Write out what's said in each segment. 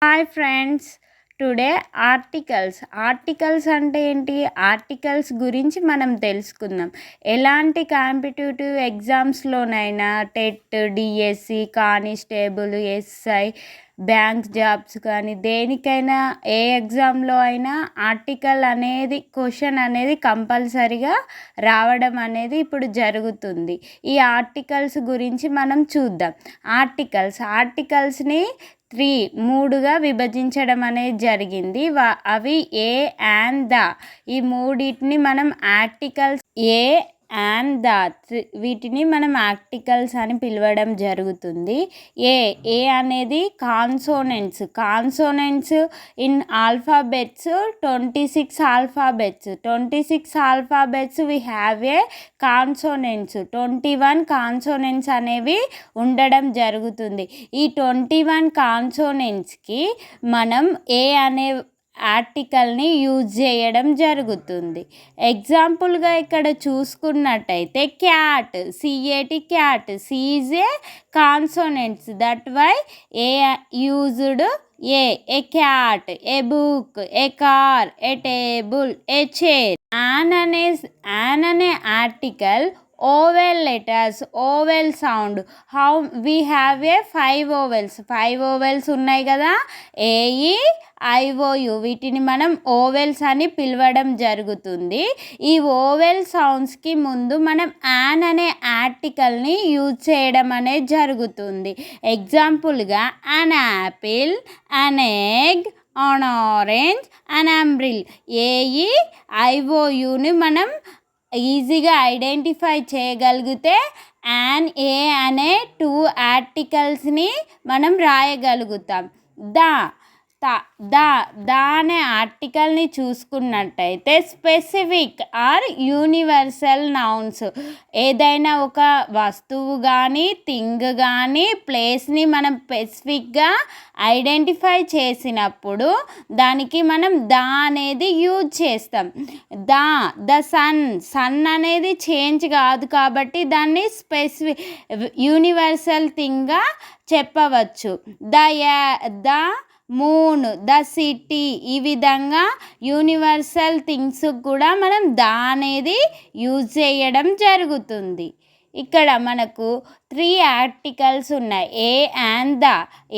Hi friends, today articles అంటే ఏంటి? Articles గురించి మనం తెలుసుకుందాం. ఎలాంటి కాంపిటేటివ్ ఎగ్జామ్స్లోనైనా TET, DSC, constable, SI, bank jobs కానీ దేనికైనా ఏ ఎగ్జామ్లో అయినా ఆర్టికల్ అనేది క్వశ్చన్ అనేది కంపల్సరిగా రావడం అనేది ఇప్పుడు జరుగుతుంది. ఈ ఆర్టికల్స్ గురించి మనం చూద్దాం. ఆర్టికల్స్ని మూడుగా విభజించడం అనేది జరిగింది. అవి ఏ అండ్ ద, ఈ మూడింటిని మనం వీటిని మనం ఆర్టికల్స్ అని పిలవడం జరుగుతుంది. ఏ అనేది consonants in alphabets 26 alphabets we have a consonants. 21 consonants అనేవి ఉండడం జరుగుతుంది. ఈ 21 కాన్సోనెంట్స్కి మనం ఏ అనే ఆర్టికల్ని యూజ్ చేయడం జరుగుతుంది. ఎగ్జాంపుల్గా ఇక్కడ చూసుకున్నట్టయితే cat, cat, C is a consonants, that why a used a cat, a book, a car, a table, a chair. An అనే article vowel letters, vowel sound. We have a 5 vowels ఉన్నాయి కదా, AE, IOU. వీటిని మనం vowels అని పిలవడం జరుగుతుంది. ఈ oval సౌండ్స్కి ముందు మనం యాన్ అనే ఆర్టికల్ని యూజ్ చేయడం అనేది జరుగుతుంది. ఎగ్జాంపుల్గా an apple, an egg, an orange, an umbrella. A E, ఐఓయుని మనం ఈజీగా ఐడెంటిఫై చేయగలిగితే ఏ అనే 2 ఆర్టికల్స్ని మనం రాయగలుగుతాం. ద అనే ఆర్టికల్ని చూసుకున్నట్టయితే స్పెసిఫిక్ ఆర్ యూనివర్సల్ నౌన్స్. ఏదైనా ఒక వస్తువు కానీ థింగ్ కానీ ప్లేస్ని మనం స్పెసిఫిక్గా ఐడెంటిఫై చేసినప్పుడు దానికి మనం అనేది యూజ్ చేస్తాం. ద సన్ అనేది చేంజ్ కాదు కాబట్టి దాన్ని స్పెసిఫిక్ యూనివర్సల్ థింగ్గా చెప్పవచ్చు. The moon, the city. ఈ విధంగా యూనివర్సల్ థింగ్స్ కూడా మనం అనేది యూజ్ చేయడం జరుగుతుంది. ఇక్కడ మనకు 3 ఆర్టికల్స్ ఉన్నాయి, ఏ అండ్ ద.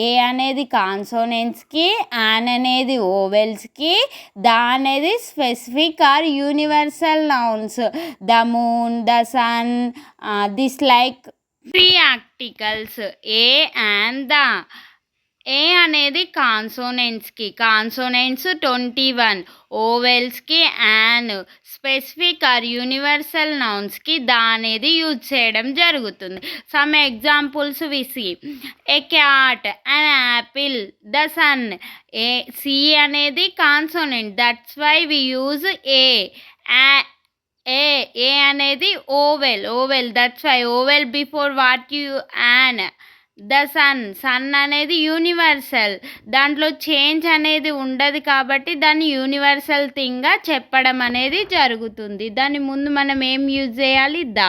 ఏ అనేది కాన్సోనెంట్స్కి, యాన్ అనేది ఓవెల్స్కి, ద అనేది specific or universal nouns. The moon, the sun, this like 3 articles a and the. A అనేది కాన్సోనెంట్స్కి, కాన్సోనెంట్స్ 21, ఓవెల్స్కి యాన్, స్పెసిఫిక్ ఆర్ యూనివర్సల్ నౌన్స్కి ద అనేది యూజ్ చేయడం జరుగుతుంది. Some examples we see. A cat, an apple, the sun. C అనేది consonant, that's why we use a అనేది vowel, that's why vowel before what you an. The sun అనేది universal, దాంట్లో change అనేది ఉండదు కాబట్టి దాన్ని యూనివర్సల్ థింగ్గా చెప్పడం అనేది జరుగుతుంది. దాని ముందు మనం ఏం యూజ్ చేయాలి? ద.